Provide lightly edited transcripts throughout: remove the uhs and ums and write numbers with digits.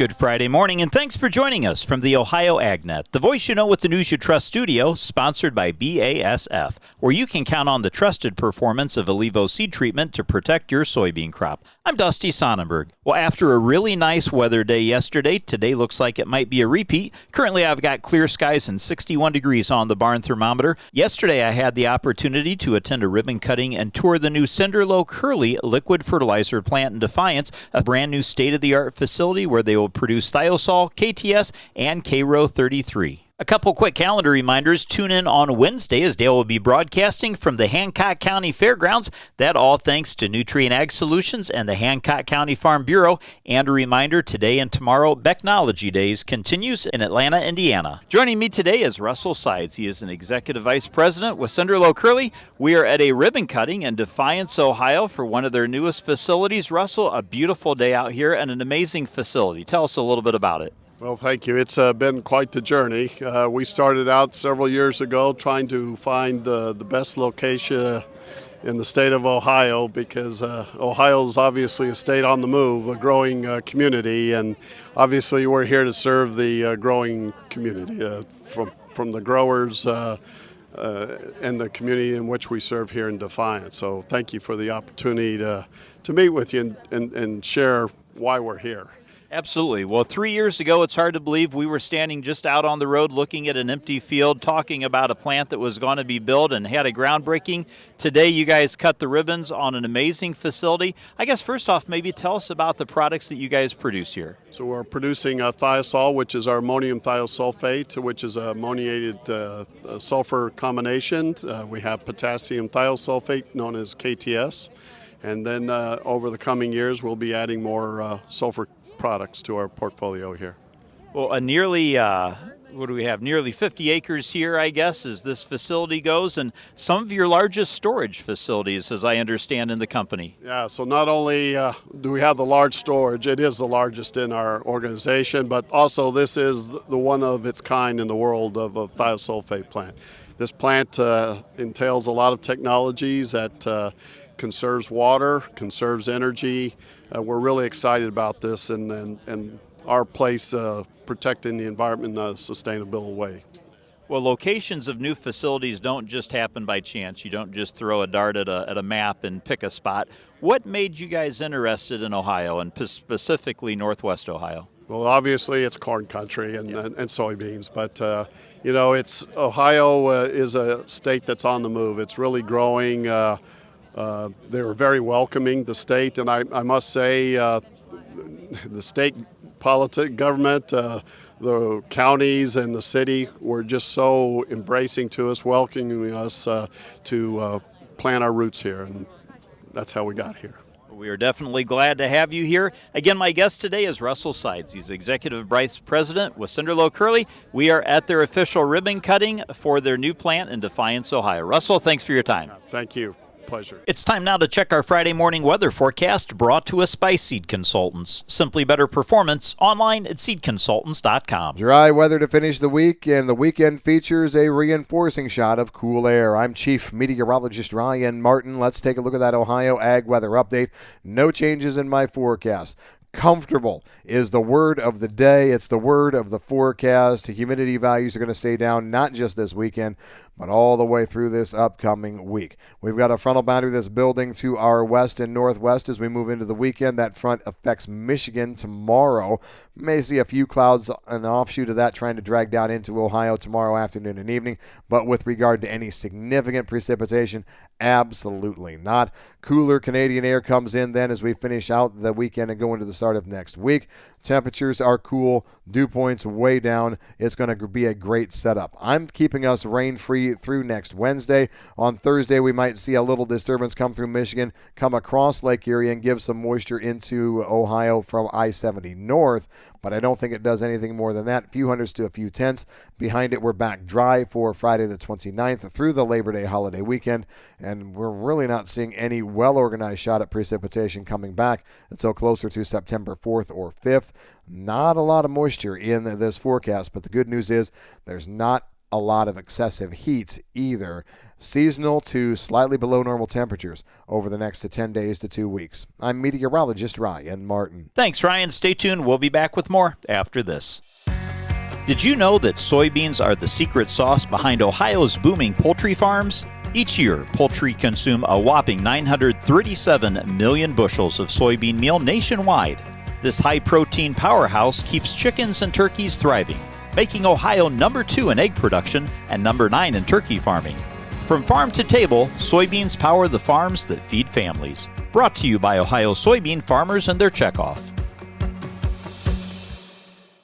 Good Friday morning, and thanks for joining us from the Ohio AgNet, the voice you know with the news you trust studio, sponsored by BASF, where you can count on the trusted performance of Allivo seed treatment to protect your soybean crop. I'm Dusty Sonnenberg. Well, after a really nice weather day yesterday, today looks like it might be a repeat. Currently, I've got clear skies and 61 degrees on the barn thermometer. Yesterday, I had the opportunity to attend a ribbon cutting and tour the new Cinderlo Curly liquid fertilizer plant in Defiance, a brand new state-of-the-art facility where they will produce thiosol, KTS, and K-Row 33. A couple quick calendar reminders. Tune in on Wednesday as Dale will be broadcasting from the Hancock County Fairgrounds. That all thanks to Nutrient Ag Solutions and the Hancock County Farm Bureau. And a reminder, today and tomorrow, Becknology Days continues in Atlanta, Indiana. Joining me today is Russell Sides. He is an Executive Vice President with Cinderlo Curly. We are at a ribbon cutting in Defiance, Ohio for one of their newest facilities. Russell, a beautiful day out here and an amazing facility. Tell us a little bit about it. Well, thank you. It's been quite the journey. We started out several years ago trying to find the best location in the state of Ohio because Ohio is obviously a state on the move, a growing community, and obviously we're here to serve the growing community from the growers and the community in which we serve here in Defiance. So thank you for the opportunity to meet with you and share why we're here. Absolutely. Well, 3 years ago, it's hard to believe we were standing just out on the road looking at an empty field, talking about a plant that was going to be built and had a groundbreaking. Today, you guys cut the ribbons on an amazing facility. I guess first off, maybe tell us about the products that you guys produce here. So we're producing thiosol, which is our ammonium thiosulfate, which is a ammoniated sulfur combination. We have potassium thiosulfate, known as KTS. And then over the coming years, we'll be adding more sulfur products to our portfolio here. Well, a nearly, what do we have? Nearly 50 acres here, I guess, as this facility goes, and some of your largest storage facilities, as I understand, in the company. Yeah, so not only do we have the large storage, it is the largest in our organization, but also this is the one of its kind in the world of a thiosulfate plant. This plant entails a lot of technologies that conserves water, conserves energy. We're really excited about this and our place protecting the environment in a sustainable way. Well, locations of new facilities don't just happen by chance. You don't just throw a dart at a map and pick a spot. What made you guys interested in Ohio and specifically Northwest Ohio? Well, obviously it's corn country and soybeans, but it's Ohio is a state that's on the move. It's really growing. They were very welcoming, the state, and I must say the state government, the counties and the city were just so embracing to us, welcoming us to plant our roots here, and that's how we got here. We are definitely glad to have you here. Again, my guest today is Russell Sides. He's Executive Vice President with Cinderlo Curly. We are at their official ribbon cutting for their new plant in Defiance, Ohio. Russell, thanks for your time. Thank you. Pleasure. It's time now to check our Friday morning weather forecast brought to us by Seed Consultants. Simply better performance online at seedconsultants.com. Dry weather to finish the week, and the weekend features a reinforcing shot of cool air. I'm Chief Meteorologist Ryan Martin. Let's take a look at that Ohio Ag weather update. No changes in my forecast. Comfortable is the word of the day. It's the word of the forecast. Humidity values are going to stay down not just this weekend, but all the way through this upcoming week. We've got a frontal boundary that's building to our west and northwest as we move into the weekend. That front affects Michigan tomorrow. May see a few clouds, an offshoot of that, trying to drag down into Ohio tomorrow afternoon and evening. But with regard to any significant precipitation, absolutely not. Cooler Canadian air comes in then as we finish out the weekend and go into the start of next week. Temperatures are cool. Dew points way down. It's going to be a great setup. I'm keeping us rain-free through next Wednesday. On Thursday, we might see a little disturbance come through Michigan, come across Lake Erie, and give some moisture into Ohio from I-70 north. But I don't think it does anything more than that. A few hundreds to a few tenths. Behind it, we're back dry for Friday the 29th through the Labor Day holiday weekend. And we're really not seeing any well-organized shot at precipitation coming back until closer to September 4th or 5th. Not a lot of moisture in this forecast, but the good news is there's not a lot of excessive heat either. seasonal to slightly below normal temperatures over the next 10 days to 2 weeks. I'm meteorologist Ryan Martin. Thanks, Ryan. Stay tuned. We'll be back with more after this. Did you know that soybeans are the secret sauce behind Ohio's booming poultry farms? Each year, poultry consume a whopping 937 million bushels of soybean meal nationwide. This high-protein powerhouse keeps chickens and turkeys thriving, making Ohio number 2 in egg production and number 9 in turkey farming. From farm to table, soybeans power the farms that feed families. Brought to you by Ohio soybean farmers and their checkoff.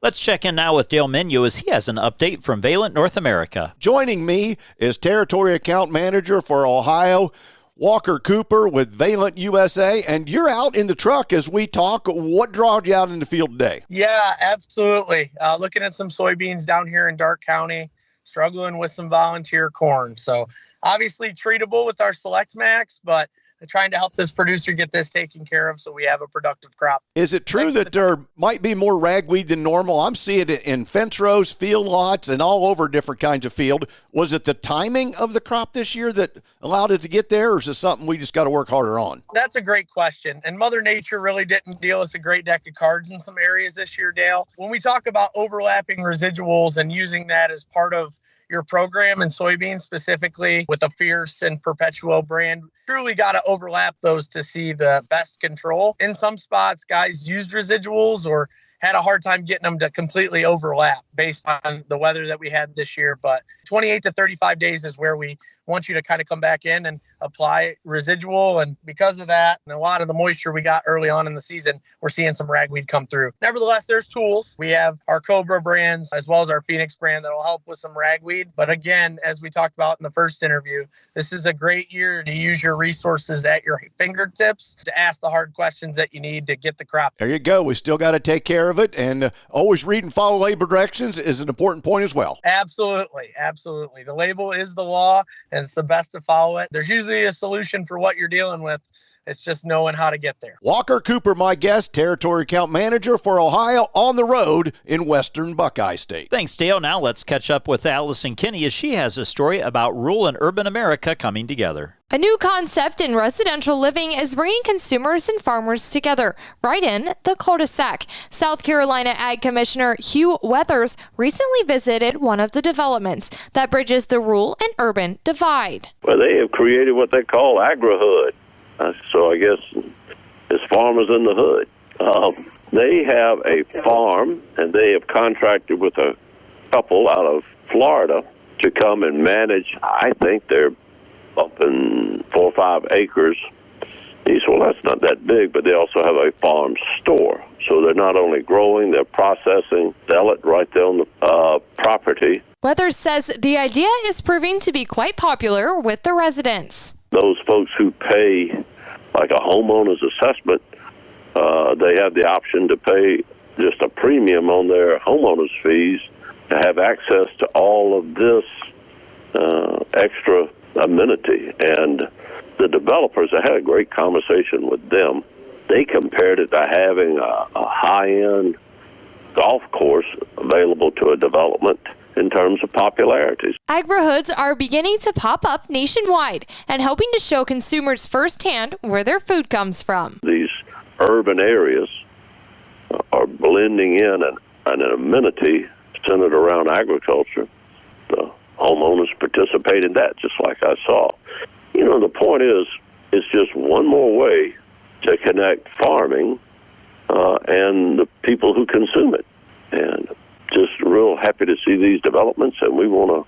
Let's check in now with Dale Menu as he has an update from Valent North America. Joining me is Territory Account Manager for Ohio, Walker Cooper with Valent USA, and you're out in the truck as we talk. What drawed you out in the field today? Yeah, absolutely. Looking at some soybeans down here in Darke County, struggling with some volunteer corn. So obviously treatable with our Select Max, but trying to help this producer get this taken care of so we have a productive crop. Is it true that there might be more ragweed than normal? I'm seeing it in fence rows, field lots, and all over different kinds of field. Was it the timing of the crop this year that allowed it to get there, or is it something we just got to work harder on? That's a great question. And Mother Nature really didn't deal us a great deck of cards in some areas this year, Dale. When we talk about overlapping residuals and using that as part of your program in soybeans, specifically with a Fierce and Perpetual brand, truly got to overlap those to see the best control. In some spots, guys used residuals or had a hard time getting them to completely overlap based on the weather that we had this year. But 28 to 35 days is where we want you to kind of come back in and apply residual. And because of that, and a lot of the moisture we got early on in the season, we're seeing some ragweed come through. Nevertheless, there's tools. We have our Cobra brands as well as our Phoenix brand that will help with some ragweed. But again, as we talked about in the first interview, this is a great year to use your resources at your fingertips to ask the hard questions that you need to get the crop. There you go. We still got to take care of it. And always read and follow label directions is an important point as well. Absolutely. Absolutely. The label is the law, and it's the best to follow it. There's usually a solution for what you're dealing with. It's just knowing how to get there. Walker Cooper, my guest, Territory Account Manager for Ohio, on the road in Western Buckeye State. Thanks, Dale. Now let's catch up with Allison Kinney as she has a story about rural and urban America coming together. A new concept in residential living is bringing consumers and farmers together, right in the cul-de-sac. South Carolina Ag Commissioner Hugh Weathers recently visited one of the developments that bridges the rural and urban divide. Well, they have created what they call agri-hood. So I guess it's farmers in the hood. They have a farm, and they have contracted with a couple out of Florida to come and manage. I think they're up in 4 or 5 acres. He said, well, that's not that big, but they also have a farm store. So they're not only growing, they're processing, sell it right there on the property. Weathers says the idea is proving to be quite popular with the residents. Those folks who pay like a homeowner's assessment, they have the option to pay just a premium on their homeowner's fees to have access to all of this extra amenity. And the developers, I had a great conversation with them. They compared it to having a high-end golf course available to a development in terms of popularity. Agri-hoods are beginning to pop up nationwide and helping to show consumers firsthand where their food comes from. These urban areas are blending in an amenity centered around agriculture. The homeowners participate in that, just like I saw. You know, the point is, it's just one more way to connect farming and the people who consume it. And just real happy to see these developments, and we want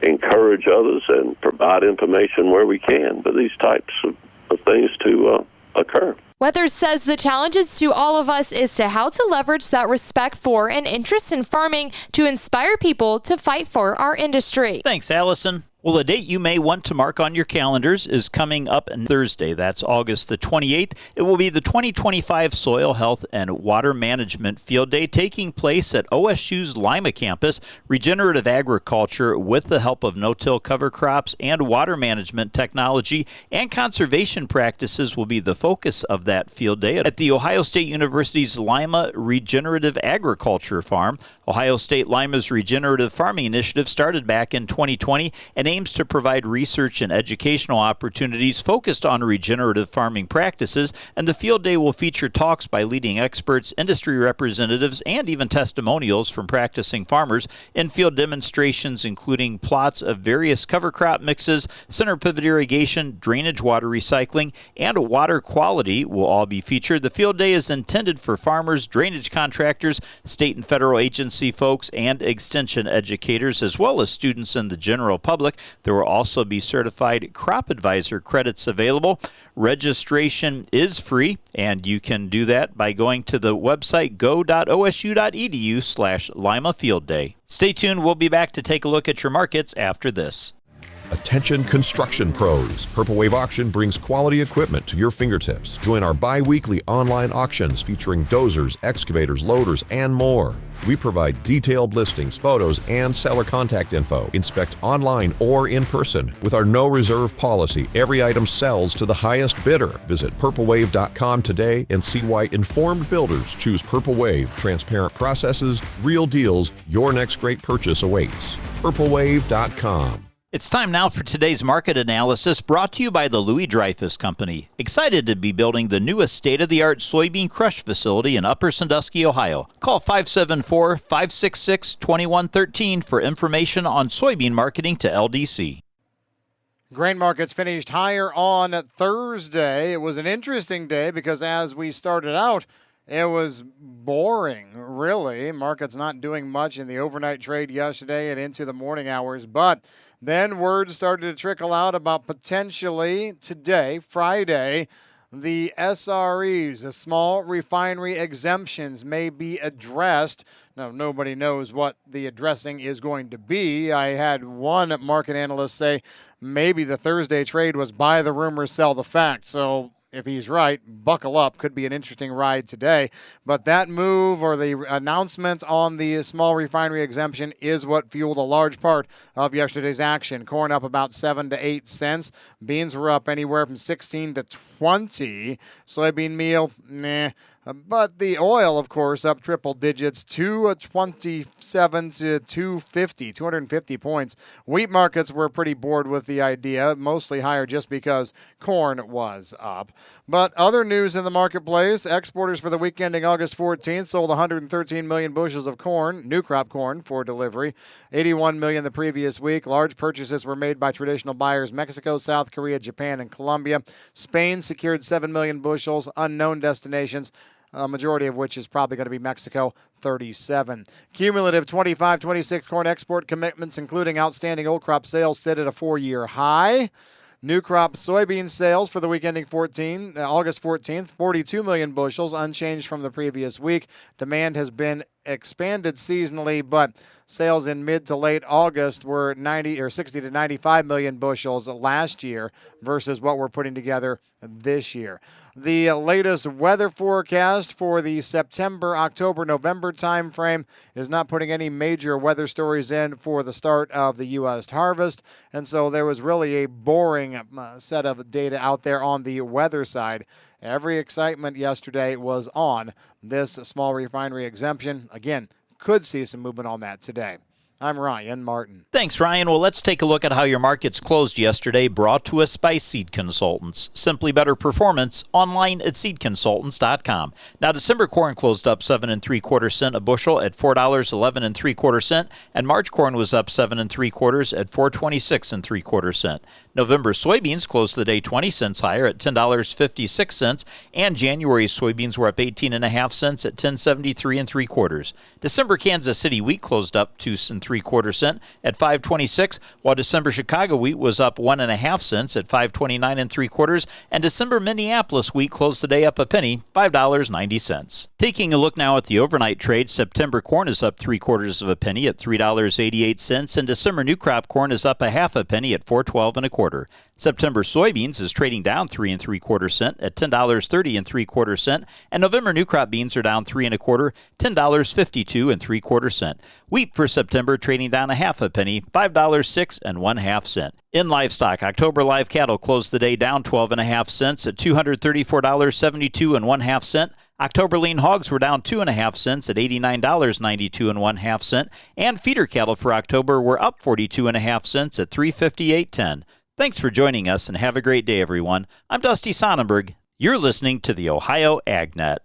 to encourage others and provide information where we can for these types of things to occur. Weathers says the challenges to all of us is to how to leverage that respect for and interest in farming to inspire people to fight for our industry. Thanks, Allison. Well, a date you may want to mark on your calendars is coming up on Thursday. That's August the 28th. It will be the 2025 Soil Health and Water Management Field Day taking place at OSU's Lima campus. Regenerative agriculture with the help of no-till cover crops and water management technology and conservation practices will be the focus of that field day at the Ohio State University's Lima Regenerative Agriculture Farm. Ohio State Lima's regenerative farming initiative started back in 2020 and aims to provide research and educational opportunities focused on regenerative farming practices, and the field day will feature talks by leading experts, industry representatives, and even testimonials from practicing farmers, in-field demonstrations including plots of various cover crop mixes, center pivot irrigation, drainage water recycling, and water quality will all be featured. The field day is intended for farmers, drainage contractors, state and federal agency folks, and extension educators, as well as students and the general public. There will also be certified crop advisor credits available. Registration is free, and you can do that by going to the website go.osu.edu/Lima Field Day. Stay tuned. We'll be back to take a look at your markets after this. Attention construction pros. Purple Wave Auction brings quality equipment to your fingertips. Join our bi-weekly online auctions featuring dozers, excavators, loaders, and more. We provide detailed listings, photos, and seller contact info. Inspect online or in person. With our no reserve policy, every item sells to the highest bidder. Visit purplewave.com today and see why informed builders choose Purple Wave. Transparent processes, real deals. Your next great purchase awaits. purplewave.com. It's time now for today's market analysis, brought to you by the Louis Dreyfus Company. Excited to be building the newest state-of-the-art soybean crush facility in Upper Sandusky, Ohio. Call 574-566-2113 for information on soybean marketing to LDC. Grain markets finished higher on Thursday. It was an interesting day because as we started out, it was boring, really. Markets not doing much in the overnight trade yesterday and into the morning hours. But then words started to trickle out about potentially today, Friday, the SREs, the small refinery exemptions, may be addressed. Now, nobody knows what the addressing is going to be. I had one market analyst say maybe the Thursday trade was buy the rumor, sell the fact. So if he's right, buckle up. Could be an interesting ride today. But that move or the announcement on the small refinery exemption is what fueled a large part of yesterday's action. Corn up about 7 to 8 cents. Beans were up anywhere from 16 to 20. Soybean meal, But the oil, of course, up triple digits, 227 to 250 points. Wheat markets were pretty bored with the idea, mostly higher just because corn was up. But other news in the marketplace, exporters for the week ending August 14th sold 113 million bushels of corn, new crop corn, for delivery. 81 million the previous week. Large purchases were made by traditional buyers Mexico, South Korea, Japan, and Colombia. Spain secured 7 million bushels, unknown destinations, a majority of which is probably going to be Mexico, 37. Cumulative 25-26 corn export commitments, including outstanding old crop sales, sit at a 4-year high. New crop soybean sales for the week ending August 14th, 42 million bushels, unchanged from the previous week. Demand has been expanded seasonally, but sales in mid to late August were 60 to 95 million bushels last year versus what we're putting together this year. The latest weather forecast for the September, October, November timeframe is not putting any major weather stories in for the start of the U.S. harvest, and so there was really a boring set of data out there on the weather side. Every excitement yesterday was on this small refinery exemption. Again, could see some movement on that today. I'm Ryan Martin. Thanks, Ryan. Well, let's take a look at how your markets closed yesterday, brought to us by Seed Consultants. Simply better performance, online at seedconsultants.com. Now, December corn closed up 7 3/4 cents a bushel at $4.11 3/4, and March corn was up 7 3/4 at $4.26 3/4. November soybeans closed the day 20 cents higher at $10.56, and January soybeans were up 18.5 cents at $10.73 3/4. December Kansas City wheat closed up 2 3/4 cents at $5.26, while December Chicago wheat was up 1.5 cents at $5.29 3/4, and December Minneapolis wheat closed the day up a penny, $5.90. Taking a look now at the overnight trade, September corn is up 3/4 of a penny at $3.88, and December new crop corn is up a half a penny at $4.12 1/4. September soybeans is trading down 3 3/4 cents at $10.30 3/4 cents, and November new crop beans are down 3 1/4, $10.52 3/4 cents. Wheat for September trading down a half a penny, $5.06 1/2 cents. In livestock, October live cattle closed the day down 12.5 cents at $234.72 1/2 cents. October lean hogs were down 2.5 cents at $89.92 1/2 cent, and feeder cattle for October were up 42.5 cents at $358.10. Thanks for joining us and have a great day, everyone. I'm Dusty Sonnenberg. You're listening to the Ohio AgNet.